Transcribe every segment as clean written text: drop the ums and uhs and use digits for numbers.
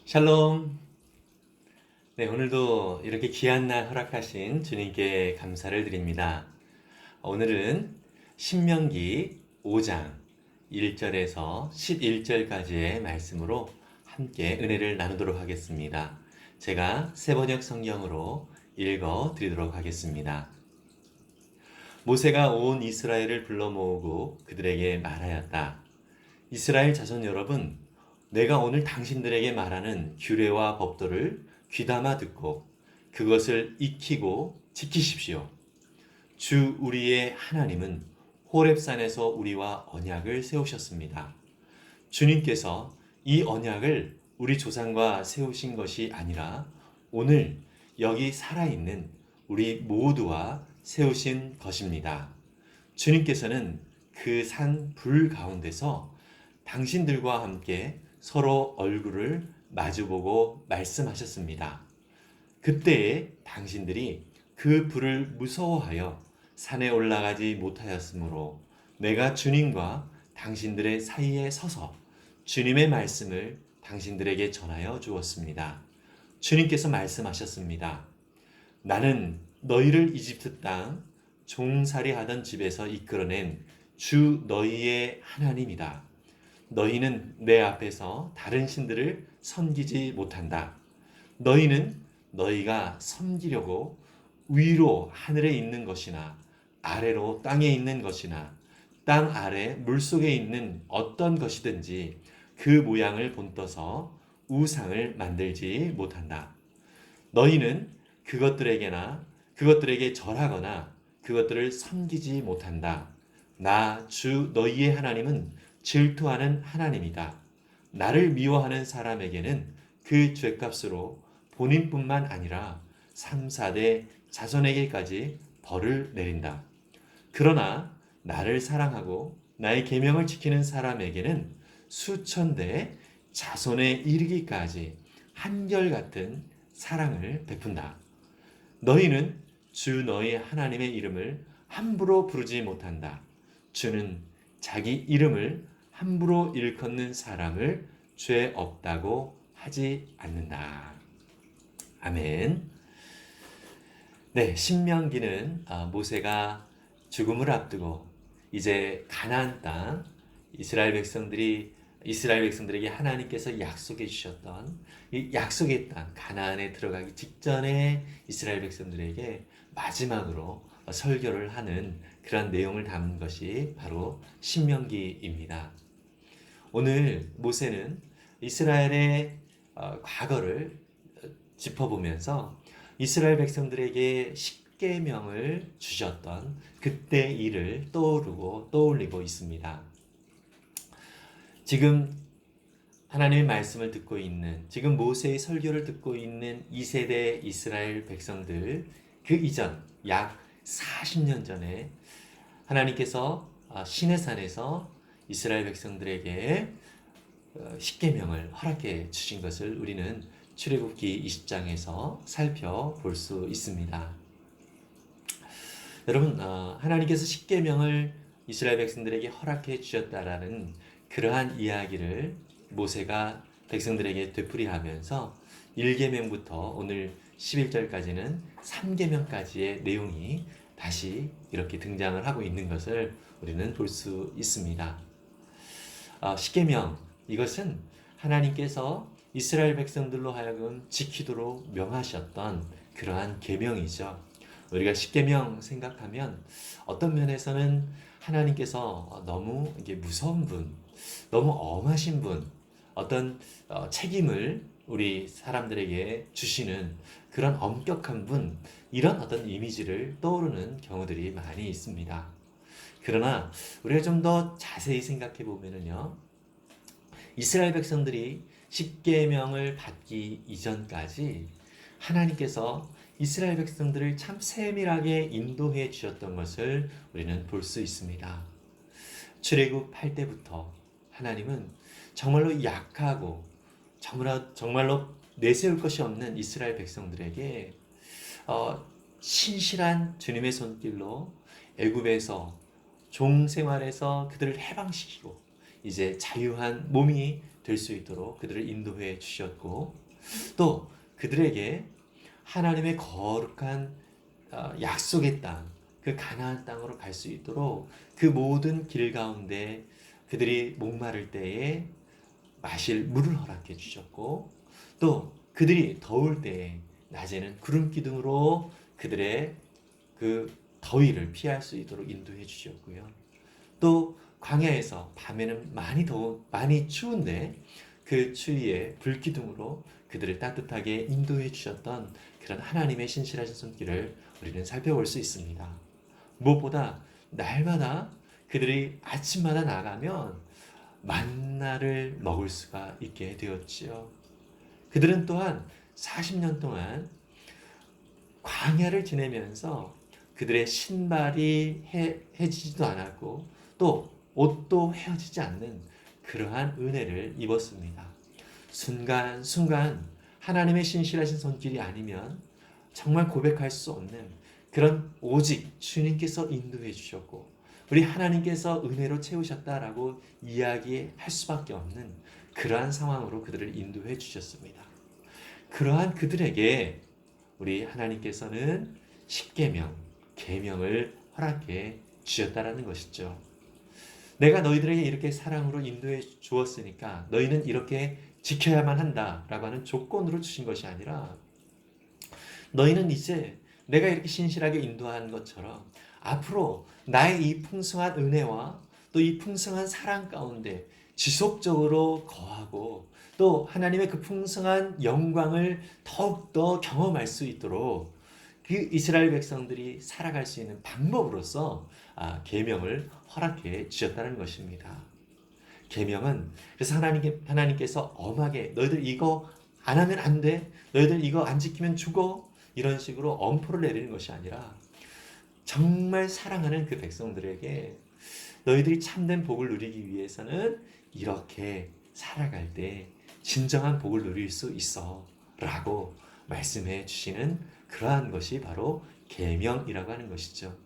샬롬. 네, 오늘도 이렇게 귀한 날 허락하신 주님께 감사를 드립니다. 오늘은 신명기 5장 1절에서 11절까지의 말씀으로 함께 은혜를 나누도록 하겠습니다. 제가 새번역 성경으로 읽어 드리도록 하겠습니다. 모세가 온 이스라엘을 불러 모으고 그들에게 말하였다. 이스라엘 자손 여러분, 내가 오늘 당신들에게 말하는 규례와 법도를 귀담아 듣고 그것을 익히고 지키십시오. 주 우리의 하나님은 호렙산에서 우리와 언약을 세우셨습니다. 주님께서 이 언약을 우리 조상과 세우신 것이 아니라 오늘 여기 살아있는 우리 모두와 세우신 것입니다. 주님께서는 그 산 불 가운데서 당신들과 함께 서로 얼굴을 마주보고 말씀하셨습니다. 그때에 당신들이 그 불을 무서워하여 산에 올라가지 못하였으므로 내가 주님과 당신들의 사이에 서서 주님의 말씀을 당신들에게 전하여 주었습니다. 주님께서 말씀하셨습니다. 나는 너희를 이집트 땅 종살이 하던 집에서 이끌어낸 주 너희의 하나님이다. 너희는 내 앞에서 다른 신들을 섬기지 못한다. 너희는 너희가 섬기려고 위로 하늘에 있는 것이나 아래로 땅에 있는 것이나 땅 아래 물속에 있는 어떤 것이든지 그 모양을 본떠서 우상을 만들지 못한다. 너희는 그것들에게 절하거나 그것들을 섬기지 못한다. 나 주 너희의 하나님은 질투하는 하나님이다. 나를 미워하는 사람에게는 그 죄값으로 본인뿐만 아니라 3, 4대 자손에게까지 벌을 내린다. 그러나 나를 사랑하고 나의 계명을 지키는 사람에게는 수천 대 자손에 이르기까지 한결같은 사랑을 베푼다. 너희는 주 너희 하나님의 이름을 함부로 부르지 못한다. 주는 자기 이름을 함부로 일컫는 사람을 죄 없다고 하지 않는다. 아멘. 네, 신명기는 모세가 죽음을 앞두고 이제 가나안 땅 이스라엘 백성들에게 하나님께서 약속해 주셨던 이 약속의 땅 가나안에 들어가기 직전에 이스라엘 백성들에게 마지막으로 설교를 하는 그런 내용을 담은 것이 바로 신명기입니다. 오늘 모세는 이스라엘의 과거를 짚어보면서 이스라엘 백성들에게 십계명을 주셨던 그때 일을 떠올리고 있습니다. 지금 하나님의 말씀을 듣고 있는, 지금 모세의 설교를 듣고 있는 2세대 이스라엘 백성들, 그 이전 약 40년 전에 하나님께서 시내산에서 이스라엘 백성들에게 십계명을 허락해 주신 것을 우리는 출애굽기 20장에서 살펴볼 수 있습니다. 여러분, 하나님께서 십계명을 이스라엘 백성들에게 허락해 주셨다라는 그러한 이야기를 모세가 백성들에게 되풀이하면서 1계명부터 오늘 11절까지는 3계명까지의 내용이 다시 이렇게 등장을 하고 있는 것을 우리는 볼 수 있습니다. 십계명, 이것은 하나님께서 이스라엘 백성들로 하여금 지키도록 명하셨던 그러한 계명이죠. 우리가 십계명 생각하면 어떤 면에서는 하나님께서 너무 이게 무서운 분, 너무 엄하신 분, 어떤 책임을 우리 사람들에게 주시는 그런 엄격한 분, 이런 어떤 이미지를 떠오르는 경우들이 많이 있습니다. 그러나 우리가 좀 더 자세히 생각해 보면은요, 이스라엘 백성들이 십계명을 받기 이전까지 하나님께서 이스라엘 백성들을 참 세밀하게 인도해 주셨던 것을 우리는 볼 수 있습니다. 출애굽할 때부터 하나님은 정말로 약하고 정말로 내세울 것이 없는 이스라엘 백성들에게 신실한 주님의 손길로 애굽에서 종 생활에서 그들을 해방시키고 이제 자유한 몸이 될 수 있도록 그들을 인도해 주셨고, 또 그들에게 하나님의 거룩한 약속의 땅, 그 가나안 땅으로 갈 수 있도록 그 모든 길 가운데 그들이 목마를 때에 마실 물을 허락해 주셨고, 또 그들이 더울 때에 낮에는 구름 기둥으로 그들의 그 더위를 피할 수 있도록 인도해 주셨고요. 또 광야에서 밤에는 많이 추운데 그 추위에 불기둥으로 그들을 따뜻하게 인도해 주셨던 그런 하나님의 신실하신 손길을 우리는 살펴볼 수 있습니다. 무엇보다 날마다 그들이 아침마다 나가면 만나를 먹을 수가 있게 되었지요. 그들은 또한 40년 동안 광야를 지내면서 그들의 신발이 해지지도 않았고 또 옷도 헤어지지 않는 그러한 은혜를 입었습니다. 순간순간 하나님의 신실하신 손길이 아니면 정말 고백할 수 없는 그런 오직 주님께서 인도해 주셨고 우리 하나님께서 은혜로 채우셨다라고 이야기할 수밖에 없는 그러한 상황으로 그들을 인도해 주셨습니다. 그러한 그들에게 우리 하나님께서는 십계명, 계명을 허락해 주셨다라는 것이죠. 내가 너희들에게 이렇게 사랑으로 인도해 주었으니까 너희는 이렇게 지켜야만 한다라고 하는 조건으로 주신 것이 아니라 너희는 이제 내가 이렇게 신실하게 인도한 것처럼 앞으로 나의 이 풍성한 은혜와 또 이 풍성한 사랑 가운데 지속적으로 거하고 또 하나님의 그 풍성한 영광을 더욱더 경험할 수 있도록 그 이스라엘 백성들이 살아갈 수 있는 방법으로서 계명을 허락해 주셨다는 것입니다. 계명은 그래서 하나님께서 엄하게 너희들 이거 안 하면 안 돼, 너희들 이거 안 지키면 죽어, 이런 식으로 엄포를 내리는 것이 아니라 정말 사랑하는 그 백성들에게 너희들이 참된 복을 누리기 위해서는 이렇게 살아갈 때 진정한 복을 누릴 수 있어 라고 말씀해 주시는 그러한 것이 바로 계명이라고 하는 것이죠.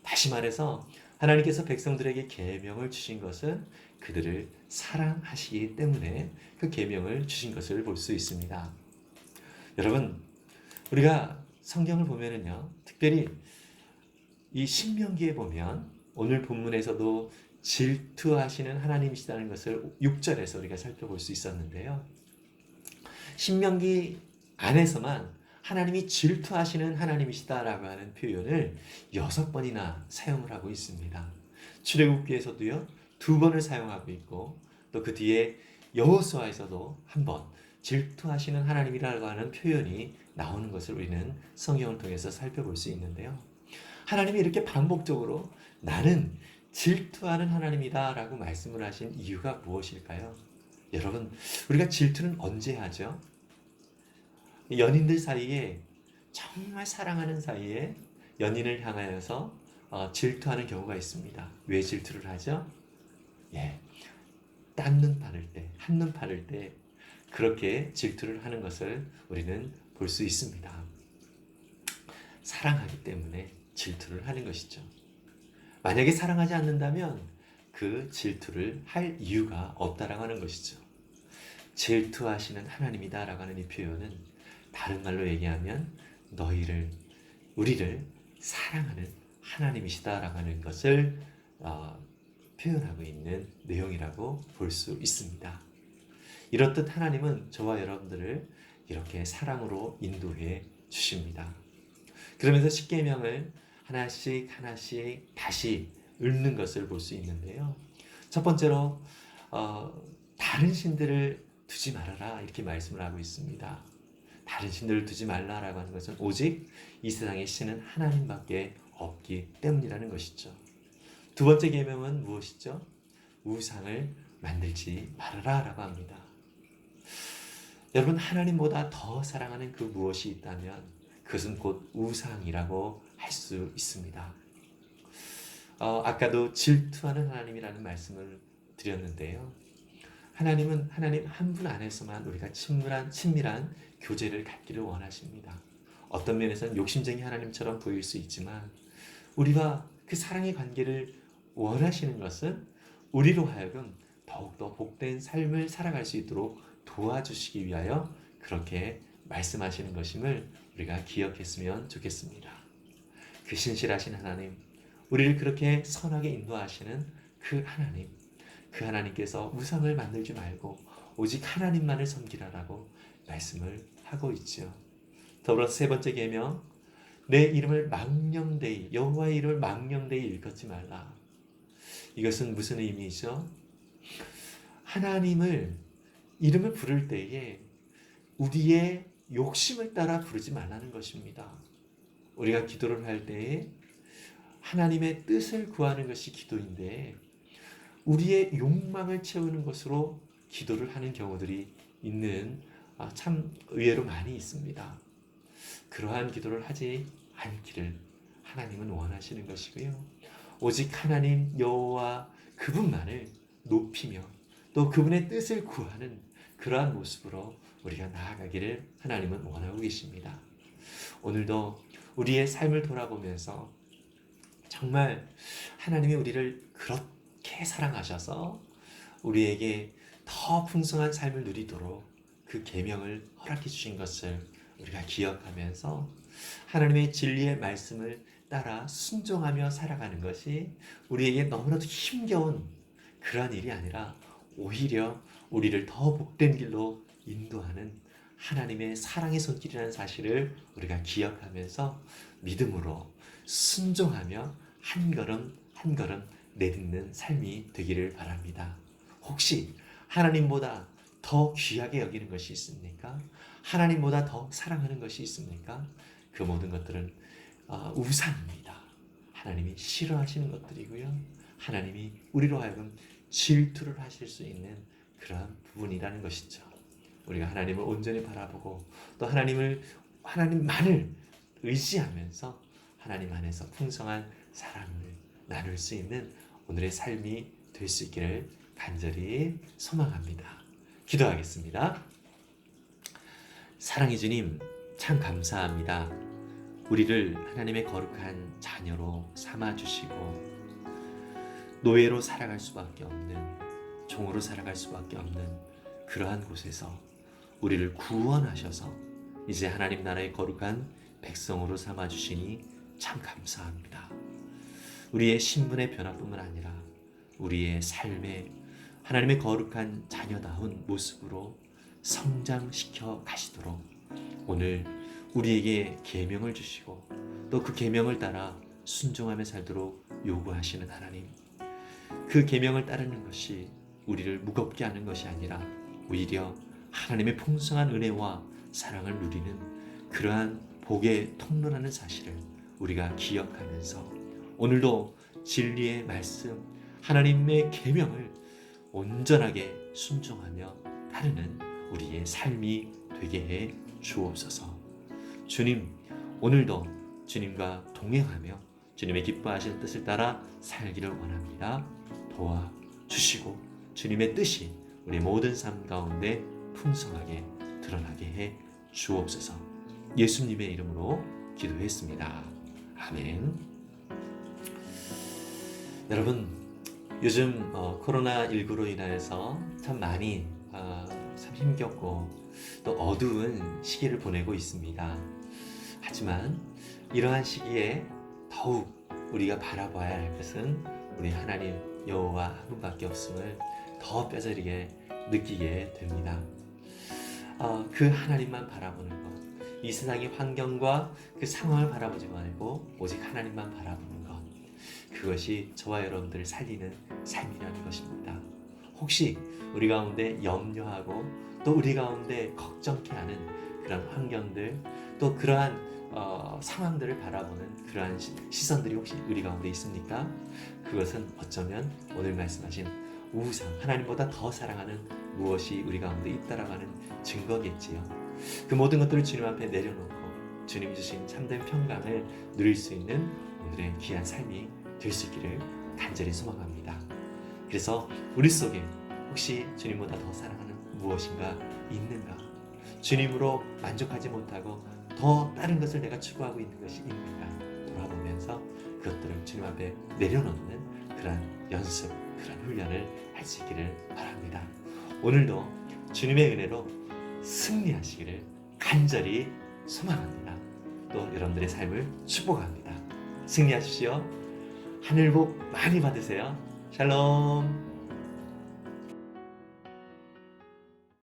다시 말해서 하나님께서 백성들에게 계명을 주신 것은 그들을 사랑하시기 때문에 그 계명을 주신 것을 볼 수 있습니다. 여러분, 우리가 성경을 보면은요, 특별히 이 신명기에 보면 오늘 본문에서도 질투하시는 하나님이시다는 것을 6절에서 우리가 살펴볼 수 있었는데요. 신명기 안에서만 하나님이 질투하시는 하나님이시다라고 하는 표현을 6번이나 사용을 하고 있습니다. 출애굽기에서도요 2번을 사용하고 있고 또 그 뒤에 여호수아에서도 1번 질투하시는 하나님이라고 하는 표현이 나오는 것을 우리는 성경을 통해서 살펴볼 수 있는데요. 하나님이 이렇게 반복적으로 나는 질투하는 하나님이다 라고 말씀을 하신 이유가 무엇일까요? 여러분, 우리가 질투는 언제 하죠? 연인들 사이에 정말 사랑하는 사이에 연인을 향하여서 질투하는 경우가 있습니다. 왜 질투를 하죠? 딴눈 바를 때, 한눈 바를 때 그렇게 질투를 하는 것을 우리는 볼 수 있습니다. 사랑하기 때문에 질투를 하는 것이죠. 만약에 사랑하지 않는다면 그 질투를 할 이유가 없다라고 하는 것이죠. 질투하시는 하나님이다라고 하는 이 표현은 다른 말로 얘기하면 우리를 사랑하는 하나님이시다라고 하는 것을 표현하고 있는 내용이라고 볼 수 있습니다. 이렇듯 하나님은 저와 여러분들을 이렇게 사랑으로 인도해 주십니다. 그러면서 십계명을 하나씩 다시 읽는 것을 볼 수 있는데요. 첫 번째로 다른 신들을 두지 말아라 이렇게 말씀을 하고 있습니다. 다른 신들을 두지 말라라고 하는 것은 오직 이 세상의 신은 하나님밖에 없기 때문이라는 것이죠. 두 번째 계명은 무엇이죠? 우상을 만들지 말아라라고 합니다. 여러분, 하나님보다 더 사랑하는 그 무엇이 있다면 그것은 곧 우상이라고 할 수 있습니다. 아까도 질투하는 하나님이라는 말씀을 드렸는데요. 하나님 한 분 안에서만 우리가 친밀한 교제를 갖기를 원하십니다. 어떤 면에서는 욕심쟁이 하나님처럼 보일 수 있지만 우리와 그 사랑의 관계를 원하시는 것은 우리로 하여금 더욱더 복된 삶을 살아갈 수 있도록 도와주시기 위하여 그렇게 말씀하시는 것임을 우리가 기억했으면 좋겠습니다. 그 신실하신 하나님, 우리를 그렇게 선하게 인도하시는 그 하나님, 그 하나님께서 우상을 만들지 말고 오직 하나님만을 섬기라라고 말씀을 하고 있죠. 더불어서 세 번째 계명, 내 이름을 망령되이, 여호와의 이름을 망령되이 일컫지 말라. 이것은 무슨 의미이죠? 하나님을 이름을 부를 때에 우리의 욕심을 따라 부르지 말라는 것입니다. 우리가 기도를 할 때에 하나님의 뜻을 구하는 것이 기도인데 우리의 욕망을 채우는 것으로 기도를 하는 경우들이 있는 참 의외로 많이 있습니다. 그러한 기도를 하지 않기를 하나님은 원하시는 것이고요. 오직 하나님 여호와 그분만을 높이며 또 그분의 뜻을 구하는 그러한 모습으로 우리가 나아가기를 하나님은 원하고 계십니다. 오늘도 우리의 삶을 돌아보면서 정말 하나님이 우리를 그렇게 사랑하셔서 우리에게 더 풍성한 삶을 누리도록 그 계명을 허락해 주신 것을 우리가 기억하면서 하나님의 진리의 말씀을 따라 순종하며 살아가는 것이 우리에게 너무나도 힘겨운 그러한 일이 아니라 오히려 우리를 더 복된 길로 인도하는 하나님의 사랑의 손길이라는 사실을 우리가 기억하면서 믿음으로 순종하며 한 걸음 한 걸음 내딛는 삶이 되기를 바랍니다. 혹시 하나님보다 더 귀하게 여기는 것이 있습니까? 하나님보다 더 사랑하는 것이 있습니까? 그 모든 것들은 우상입니다. 하나님이 싫어하시는 것들이고요. 하나님이 우리로 하여금 질투를 하실 수 있는 그러한 부분이라는 것이죠. 우리가 하나님을 온전히 바라보고 또 하나님만을 의지하면서 하나님 안에서 풍성한 사랑을 나눌 수 있는 오늘의 삶이 될 수 있기를 간절히 소망합니다. 기도하겠습니다. 사랑의 주님, 참 감사합니다. 우리를 하나님의 거룩한 자녀로 삼아주시고 노예로 살아갈 수밖에 없는, 종으로 살아갈 수밖에 없는 그러한 곳에서 우리를 구원하셔서 이제 하나님 나라의 거룩한 백성으로 삼아주시니 참 감사합니다. 우리의 신분의 변화뿐만 아니라 우리의 삶에 하나님의 거룩한 자녀다운 모습으로 성장시켜 가시도록 오늘 우리에게 계명을 주시고 또 그 계명을 따라 순종하며 살도록 요구하시는 하나님, 그 계명을 따르는 것이 우리를 무겁게 하는 것이 아니라 오히려 하나님의 풍성한 은혜와 사랑을 누리는 그러한 복의 통로라는 사실을 우리가 기억하면서 오늘도 진리의 말씀, 하나님의 계명을 온전하게 순종하며 따르는 우리의 삶이 되게 해 주옵소서. 주님, 오늘도 주님과 동행하며 주님의 기뻐하시는 뜻을 따라 살기를 원합니다. 도와주시고 주님의 뜻이 우리 모든 삶 가운데 풍성하게 드러나게 해 주옵소서. 예수님의 이름으로 기도했습니다. 아멘. 여러분, 요즘 코로나19로 인하여서 참 많이 참 힘겹고 또 어두운 시기를 보내고 있습니다. 하지만 이러한 시기에 더욱 우리가 바라봐야 할 것은 우리 하나님 여호와 한 분밖에 없음을 더 뼈저리게 느끼게 됩니다. 그 하나님만 바라보는 것, 이 세상의 환경과 그 상황을 바라보지 말고 오직 하나님만 바라보는 것, 그것이 저와 여러분들을 살리는 삶이라는 것입니다. 혹시 우리 가운데 염려하고 또 우리 가운데 걱정케 하는 그런 환경들, 또 그러한 상황들을 바라보는 그러한 시선들이 혹시 우리 가운데 있습니까? 그것은 어쩌면 오늘 말씀하신 우상, 하나님보다 더 사랑하는 무엇이 우리 가운데 있다라고 하는 증거겠지요. 그 모든 것들을 주님 앞에 내려놓고 주님이 주신 참된 평강을 누릴 수 있는 오늘의 귀한 삶이 될 수 있기를 간절히 소망합니다. 그래서 우리 속에 혹시 주님보다 더 사랑하는 무엇인가 있는가? 주님으로 만족하지 못하고 더 다른 것을 내가 추구하고 있는 것이 있는가 돌아보면서 그것들을 주님 앞에 내려놓는 그러한 연습, 그런 훈련을 할 수 있기를 바랍니다. 오늘도 주님의 은혜로 승리하시기를 간절히 소망합니다. 또 여러분들의 삶을 축복합니다. 승리하십시오. 하늘 복 많이 받으세요. 샬롬.